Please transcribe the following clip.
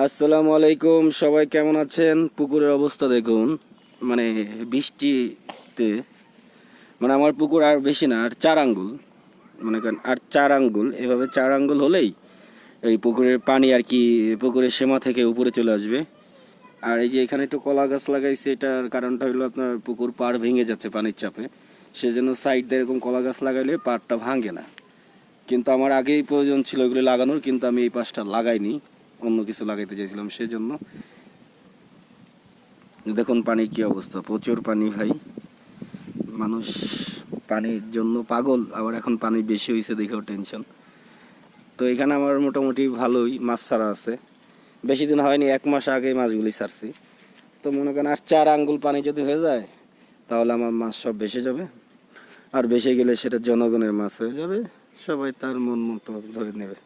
আসসালামু আলাইকুম, সবাই কেমন আছেন? পুকুরের অবস্থা দেখুন, মানে বৃষ্টিতে আমার পুকুর আর বেশি না, আর 4 আঙ্গুল, মনে করেন আর 4 আঙ্গুল, এভাবে 4 আঙ্গুল হলেই এই পুকুরের পানি আর কি পুকুরের সীমা থেকে উপরে চলে আসবে। আর এই যে এখানে একটু কলা গাছ লাগাইছে, এটার কারণটা হলো আপনার পুকুর পাড় ভেঙে যাচ্ছে পানির চাপে, সেজন্য সাইড দিয়ে এরকম কলা গাছ লাগাইলে পাড়টা ভাঙে না। কিন্তু আমার আগেই প্রয়োজন ছিল এগুলো লাগানোর, কিন্তু আমি এই পাশটা লাগাইনি, অন্য কিছু লাগাইতে চাইছিলাম সেজন্য। দেখুন পানির কি অবস্থা, প্রচুর পানি ভাই। মানুষ পানির জন্য পাগল, আবার এখন পানি বেশি হয়েছে দেখেও টেনশন। তো এখানে আমার মোটামুটি ভালোই মাছ ছাড়া আছে, বেশি দিন হয়নি, 1 মাস আগে মাছগুলি ছাড়ছি। তো মনে করেন আর 4 আঙ্গুল পানি যদি হয়ে যায় তাহলে আমার মাছ সব বেঁচে যাবে। আর বেঁচে গেলে সেটা জনগণের মাছ হয়ে যাবে, সবাই তার মন মতো ধরে নেবে।